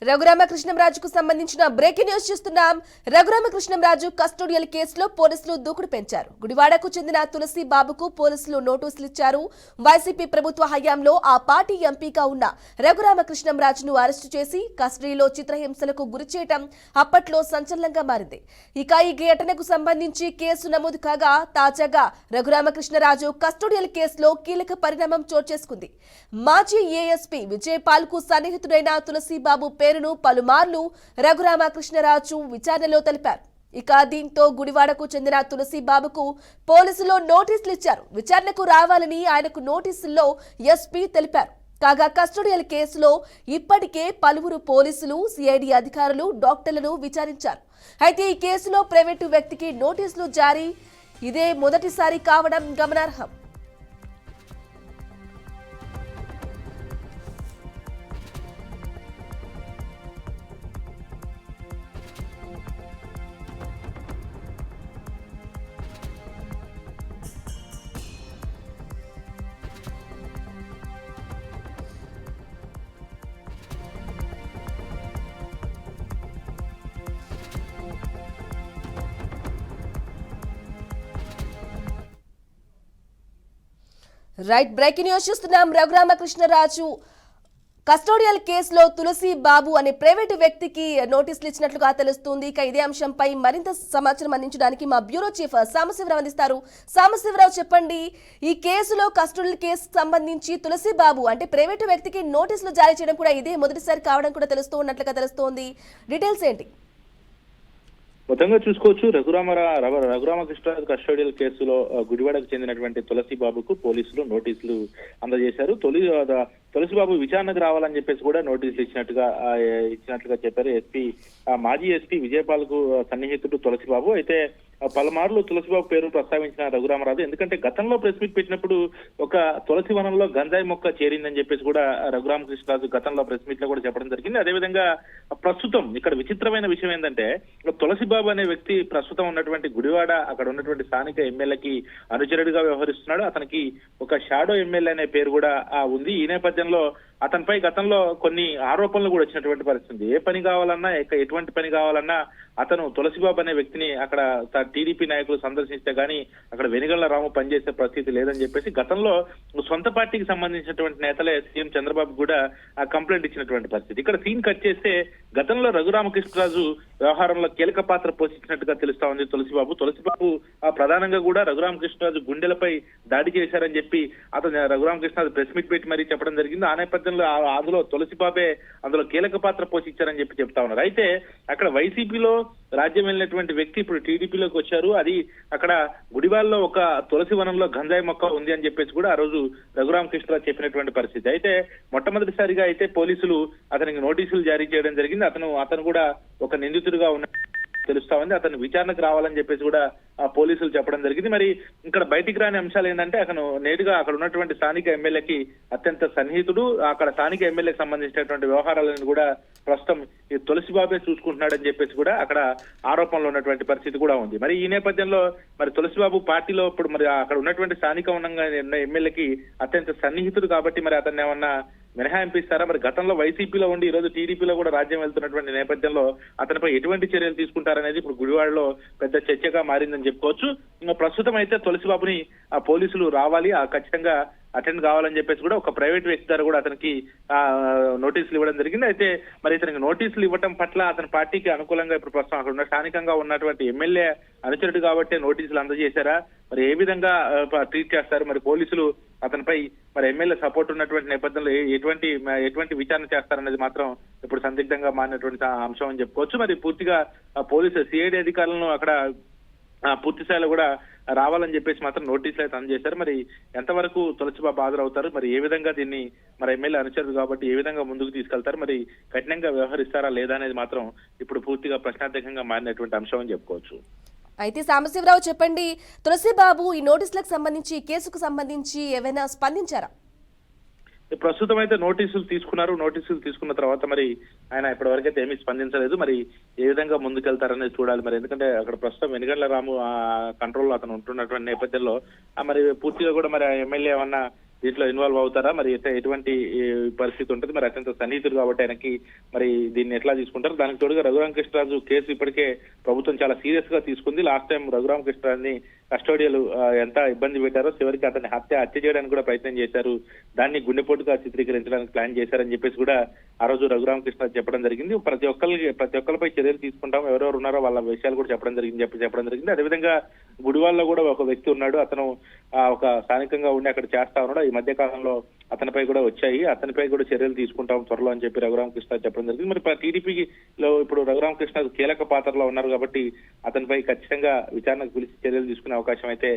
రఘురామకృష్ణంరాజుకు సంబంధించిన breaking news చూస్తున్నాం. Raghurama Krishnam Raju custodial కేసులో పోలీసులు దూకుడు పెంచారు. గుడివాడకు చెందిన తులసి బాబుకు పోలీసులు నోటీసులు ఇచ్చారు. వైసీపీ ప్రభుత్వ హయాంలో ఆ పార్టీ ఎంపీగా ఉన్న రఘురామకృష్ణంరాజును అరెస్టు చేసి కస్టడీలో చిత్రహింసలకు గురి చేయడం అప్పట్లో సంచలనంగా మారింది. ఇక ఈ ఘటనకు సంబంధించి కేసు నమోదు కాగా తాజాగా రఘురామకృష్ణరాజు కస్టోడియల్ కేసులో కీలక పరిణామం చోటు చేసుకుంది. మాజీ ఏఎస్పీ విజయపాల్ కు సన్నిహితుడైన తులసి బాబు పేరును పలుమార్లు రఘురామకృష్ణరాజు విచారణలో తెలిపారు. ఇక దీంతో గుడివాడకు చెందిన తులసి బాబుకు పోలీసులు నోటీసులు ఇచ్చారు. విచారణకు రావాలని ఆయనకు నోటీసుల్లో ఎస్పీ తెలిపారు. కాగా కస్టోడియల్ కేసులో ఇప్పటికే పలువురు పోలీసులు, సిఐడి అధికారులు, డాక్టర్లను విచారించారు. అయితే ఈ కేసులో ప్రైవేటు వ్యక్తికి నోటీసులు జారీ ఇదే మొదటిసారి కావడం గమనార్హం. రైట్, బ్రేకింగ్ న్యూస్ చూస్తున్నాం. రఘురామకృష్ణరాజు కస్టోడియల్ కేసులో తులసి బాబు అనే ప్రైవేటు వ్యక్తికి నోటీసులు ఇచ్చినట్లుగా తెలుస్తుంది. ఇక ఇదే అంశంపై మరింత సమాచారం అందించడానికి మా బ్యూరో చీఫ్ సాంబశివరావు అందిస్తారు. సాంబశివరావు, చెప్పండి, ఈ కేసులో కస్టోడియల్ కేసు సంబంధించి తులసి బాబు అంటే ప్రైవేటు వ్యక్తికి నోటీసులు జారీ చేయడం కూడా ఇదే మొదటిసారి కావడం కూడా తెలుస్తూ ఉన్నట్లుగా తెలుస్తోంది. డీటెయిల్స్ ఏంటి? మొత్తంగా చూసుకోవచ్చు, రఘురామకృష్ణరాజు కస్టోడియల్ కేసులో గుడివాడకు చెందినటువంటి తులసి బాబుకు పోలీసులు నోటీసులు అందజేశారు. తులసి బాబు విచారణకు రావాలని చెప్పేసి కూడా నోటీసులు ఇచ్చినట్లుగా చెప్పారు ఎస్పీ. మాజీ ఎస్పీ విజయపాల్ కు సన్నిహితుడు తులసి బాబు. అయితే పలుమార్లు తులసిబాబు పేరు ప్రస్తావించిన రఘురామరాజు, ఎందుకంటే గతంలో ప్రెస్ మీట్ పెట్టినప్పుడు ఒక తులసి వనంలో గంజాయి మొక్క చేరిందని చెప్పేసి కూడా రఘురామకృష్ణరాజు గతంలో ప్రెస్ మీట్ లో కూడా చెప్పడం జరిగింది. అదేవిధంగా ప్రస్తుతం ఇక్కడ విచిత్రమైన విషయం ఏంటంటే, తులసిబాబు అనే వ్యక్తి ప్రస్తుతం ఉన్నటువంటి గుడివాడ అక్కడ ఉన్నటువంటి స్థానిక ఎమ్మెల్యేకి అనుచరుడిగా వ్యవహరిస్తున్నాడు. అతనికి ఒక షాడో ఎమ్మెల్యే అనే పేరు కూడా ఉంది. ఈ నేపథ్యంలో అతనిపై గతంలో కొన్ని ఆరోపణలు కూడా వచ్చినటువంటి పరిస్థితి. ఏ పని కావాలన్నా, ఎటువంటి పని కావాలన్నా అతను తులసిబాబు అనే వ్యక్తిని అక్కడ టీడీపీ నాయకులు సందర్శిస్తే గానీ అక్కడ వెనుగళ్ల రాము పనిచేసే పరిస్థితి లేదని చెప్పేసి గతంలో సొంత పార్టీకి సంబంధించినటువంటి నేతలే సీఎం చంద్రబాబు కూడా కంప్లైంట్ ఇచ్చినటువంటి పరిస్థితి. ఇక్కడ సీన్ కట్ చేస్తే గతంలో రఘురామకృష్ణరాజు వ్యవహారంలో కీలక పాత్ర పోషించినట్టుగా తెలుస్తా ఉంది తులసిబాబు ప్రధానంగా కూడా రఘురామకృష్ణరాజు గుండెలపై దాడి చేశారని చెప్పి అతను రఘురామకృష్ణరాజు ప్రెస్ మీట్ పెట్టి మరీ చెప్పడం జరిగింది. ఆ నేపథ్యంలో అందులో తులసిబాబే అందులో కీలక పాత్ర పోషించారని చెప్పి చెప్తా ఉన్నారు. అయితే అక్కడ వైసీపీలో రాజ్యం వెళ్ళినటువంటి వ్యక్తి ఇప్పుడు టీడీపీలోకి వచ్చారు. అది అక్కడ గుడివాడలో ఒక తులసి వనంలో గంజాయి మొక్క ఉంది అని చెప్పేసి కూడా ఆ రోజు రఘురామకృష్ణరాజు చెప్పినటువంటి పరిస్థితి. అయితే మొట్టమొదటిసారిగా అయితే పోలీసులు అతనికి నోటీసులు జారీ చేయడం జరిగింది. అతను కూడా ఒక నిందితుడిగా ఉన్న తెలుస్తా ఉంది. అతను విచారణకు రావాలని చెప్పేసి కూడా పోలీసులు చెప్పడం జరిగింది. మరి ఇక్కడ బయటికి రాని అంశాలు ఏంటంటే, నేరుగా అక్కడ ఉన్నటువంటి స్థానిక ఎమ్మెల్యేకి అత్యంత సన్నిహితుడు. అక్కడ స్థానిక ఎమ్మెల్యేకి సంబంధించినటువంటి వ్యవహారాలను కూడా ప్రస్తుతం ఈ తులసిబాబే చూసుకుంటున్నాడని చెప్పేసి కూడా అక్కడ ఆరోపణలు ఉన్నటువంటి పరిస్థితి కూడా ఉంది. మరి ఈ నేపథ్యంలో మరి తులసిబాబు పార్టీలో ఇప్పుడు మరి అక్కడ ఉన్నటువంటి స్థానిక ఉన్న ఎమ్మెల్యేకి అత్యంత సన్నిహితుడు కాబట్టి మరి అతన్ని ఏమన్నా మినహాయింపు ఇస్తారా? మరి గతంలో వైసీపీలో ఉండి ఈ రోజు టీడీపీలో కూడా రాజ్యం వెళ్తున్నటువంటి నేపథ్యంలో అతనిపై ఎటువంటి చర్యలు తీసుకుంటారనేది ఇప్పుడు గుడివాడలో పెద్ద చర్చగా మారిందని చెప్పుకోవచ్చు. ఇంకా ప్రస్తుతం అయితే తులసిబాబుని ఆ పోలీసులు రావాలి, ఖచ్చితంగా అటెండ్ కావాలని చెప్పేసి కూడా ఒక ప్రైవేట్ వ్యక్తి ద్వారా కూడా అతనికి నోటీసులు ఇవ్వడం జరిగింది. అయితే మరి ఇతనికి నోటీసులు ఇవ్వడం పట్ల అతని పార్టీకి అనుకూలంగా ఇప్పుడు ప్రస్తుతం అక్కడ ఉన్న స్థానికంగా ఉన్నటువంటి ఎమ్మెల్యే అనుచరుడు కాబట్టి నోటీసులు అందజేశారా, మరి ఏ విధంగా ట్రీట్ చేస్తారు, మరి పోలీసులు అతనిపై మరి ఎమ్మెల్యే సపోర్ట్ ఉన్నటువంటి నేపథ్యంలో ఎటువంటి విచారణ చేస్తారనేది మాత్రం ఇప్పుడు సందిగ్ధంగా మారినటువంటి అంశం అని చెప్పుకోవచ్చు. మరి పూర్తిగా పోలీసు సిఐడి అధికారులను అక్కడ పూర్తి స్థాయిలో కూడా రావాలని చెప్పేసి మాత్రం నోటీసులు అయితే అందజేశారు. మరి ఎంతవరకు తులసిబాబు హాజరవుతారు, మరి ఏ విధంగా దీన్ని మరి ఎమ్మెల్యే అనుచరుడు కాబట్టి ఏ విధంగా ముందుకు తీసుకెళ్తారు, మరి కఠినంగా వ్యవహరిస్తారా లేదా అనేది మాత్రం ఇప్పుడు పూర్తిగా ప్రశ్నార్థకంగా మారినటువంటి అంశం అని చెప్పుకోవచ్చు. అయితే సాంబశివరావు, చెప్పండి, తులసిబాబు ఈ నోటీసులకు సంబంధించి, కేసుకు సంబంధించి ఏమైనా స్పందించారా? ప్రస్తుతం అయితే నోటీసులు తీసుకున్న తర్వాత మరి ఆయన ఇప్పటి వరకు అయితే ఏమీ స్పందించలేదు. మరి ఏ విధంగా ముందుకెళ్తారనేది చూడాలి. మరి ఎందుకంటే అక్కడ ప్రస్తుతం వెనుగండ్ల రాము కంట్రోల్ అతను ఉంటున్నటువంటి నేపథ్యంలో మరి పూర్తిగా కూడా మరి ఎమ్మెల్యే ఏమన్నా దీంట్లో ఇన్వాల్వ్ అవుతారా, మరి ఎటువంటి పరిస్థితి ఉంటుంది, మరి అత్యంత సన్నిహితుడు కాబట్టి ఆయనకి మరి దీన్ని ఎట్లా తీసుకుంటారు. దానికి తోడుగా రఘురామకృష్ణరాజు కేసు ఇప్పటికే ప్రభుత్వం చాలా సీరియస్ గా తీసుకుంది. లాస్ట్ టైం రఘురామకృష్ణరాజుని కస్టోడియల్ ఎంత ఇబ్బంది పెట్టారో, చివరికి అతన్ని హత్య చేయడానికి కూడా ప్రయత్నం చేశారు. దాన్ని గుండెపోటుగా చిత్రీకరించడానికి ప్లాన్ చేశారని చెప్పేసి కూడా ఆ రోజు రఘురామకృష్ణరాజు చెప్పడం జరిగింది. ప్రతి ఒక్కరిపై చర్యలు తీసుకుంటాం, ఎవరెవరు ఉన్నారో వాళ్ళ విషయాలు కూడా చెప్పడం జరిగింది. అదేవిధంగా గుడివాడలో కూడా ఒక వ్యక్తి ఉన్నాడు, అతను ఒక స్థానికంగా ఉండి అక్కడ చేస్తా ఉన్నాడు. ఈ మధ్య కాలంలో అతనిపై కూడా వచ్చాయి, అతనిపై కూడా చర్యలు తీసుకుంటాం త్వరలో అని చెప్పి రఘురామకృష్ణ చెప్పడం జరిగింది. మరి టీడీపీలో ఇప్పుడు రఘురామకృష్ణ కీలక పాత్రలో ఉన్నారు కాబట్టి అతనిపై ఖచ్చితంగా విచారణకు పిలిచి చర్యలు తీసుకునే అవకాశం అయితే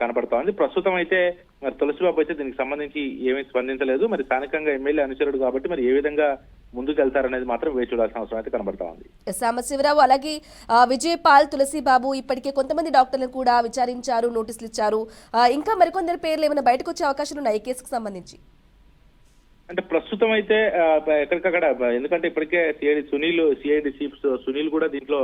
కనబడతా ఉంది. ప్రస్తుతం అయితే మరి తులసిబాబు అయితే దీనికి సంబంధించి ఏమీ స్పందించలేదు. మరి స్థానికంగా ఎమ్మెల్యే అనుచరుడు కాబట్టి మరి ఏ విధంగా ముందుకు వెళ్తారనేది మాత్రం వేచి చూడాల్సిన అవసరం అయితే కనబడతా ఉంది. సాంబశివరావు, అలాగే విజయపాల్, తులసిబాబు ఇప్పటికే కొంతమంది డాక్టర్లను కూడా విచారించారు, నోటీసులు ఇచ్చారు. ఇంకా మరికొందరి పేర్లు ఏమైనా బయటకు వచ్చే అవకాశాలు ఉన్నాయి ఈ కేసుకు సంబంధించి? అంటే ప్రస్తుతం అయితే ఎక్కడికక్కడ, ఎందుకంటే ఇప్పటికే సిఐడి చీఫ్ సునీల్ కూడా దీంట్లో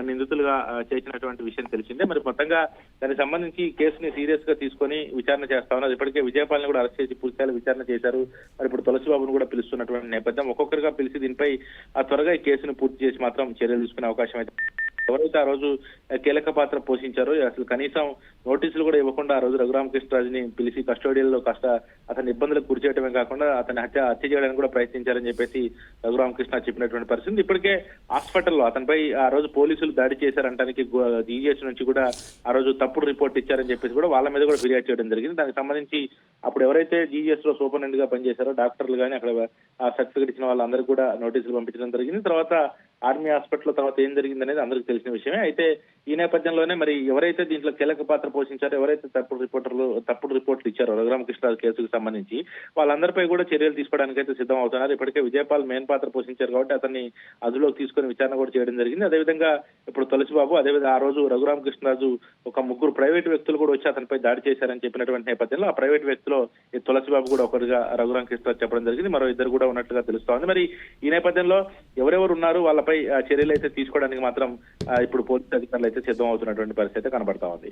నిందితులుగా చేసినటువంటి విషయం తెలిసిందే. మరి మొత్తంగా దానికి సంబంధించి కేసుని సీరియస్ గా తీసుకొని విచారణ చేస్తా ఉన్నారు. ఇప్పటికే విజయపాల్ని కూడా అరెస్ట్ చేసి పూర్తిగా విచారణ చేశారు. మరి ఇప్పుడు తులసిబాబును కూడా పిలుస్తున్నటువంటి నేపథ్యం, ఒక్కొక్కరిగా పిలిచి దీనిపై త్వరగా ఈ కేసును పూర్తి చేసి మాత్రం చర్యలు తీసుకునే అవకాశం అయితే, ఎవరైతే ఆ రోజు కీలక పాత్ర పోషించారో అసలు కనీసం నోటీసులు కూడా ఇవ్వకుండా ఆ రోజు రఘురామకృష్ణరాజుని పిలిచి కస్టోడియల్లో అతని ఇబ్బందులకు గురి చేయడమే కాకుండా అతన్ని హత్య చేయడానికి కూడా ప్రయత్నించారని చెప్పేసి రఘురామకృష్ణ చెప్పినటువంటి పరిస్థితి. ఇప్పటికే హాస్పిటల్లో అతనిపై ఆ రోజు పోలీసులు దాడి చేశారంటానికి జీజీఎస్ నుంచి కూడా ఆ రోజు తప్పుడు రిపోర్ట్ ఇచ్చారని చెప్పేసి కూడా వాళ్ళ మీద కూడా ఫిర్యాదు చేయడం జరిగింది. దానికి సంబంధించి అప్పుడు ఎవరైతే జీజీఎస్ లో సూపరింటెండెంట్ గా పనిచేశారో డాక్టర్లు కానీ అక్కడ సర్టిఫికేట్ ఇచ్చిన వాళ్ళందరికీ కూడా నోటీసులు పంపించడం జరిగింది. తర్వాత ఆర్మీ హాస్పిటల్ తర్వాత ఏం జరిగింది అనేది అందరికీ తెలిసిన విషయమే. అయితే ఈ నేపథ్యంలోనే మరి ఎవరైతే దీంట్లో కీలక పాత్ర పోషించారో, ఎవరైతే తప్పుడు రిపోర్ట్లు ఇచ్చారో రఘురామకృష్ణరాజు కేసుకు సంబంధించి వాళ్ళందరిపై కూడా చర్యలు తీసుకోవడానికి అయితే సిద్ధం అవుతున్నారు. ఇప్పటికే విజయపాల్ మెయిన్ పాత్ర పోషించారు కాబట్టి అతన్ని అదుపులోకి తీసుకుని విచారణ కూడా చేయడం జరిగింది. అదేవిధంగా ఇప్పుడు తులసిబాబు, అదేవిధంగా ఆ రోజు రఘురామకృష్ణరాజు ఒక ముగ్గురు ప్రైవేట్ వ్యక్తులు కూడా వచ్చి అతనిపై దాడి చేశారని చెప్పినటువంటి నేపథ్యంలో ఆ ప్రైవేట్ వ్యక్తిలో ఈ తులసిబాబు కూడా ఒకరిగా రఘురామకృష్ణరాజు చెప్పడం జరిగింది. మరో ఇద్దరు కూడా ఉన్నట్టుగా తెలుస్తోంది. మరి ఈ నేపథ్యంలో ఎవరెవరు ఉన్నారు వాళ్ళపై చర్యలు అయితే తీసుకోవడానికి మాత్రం ఇప్పుడు పోలీసు అధికారులు అయితే సిద్ధం అవుతున్నటువంటి పరిస్థితి కనబడతా ఉంది.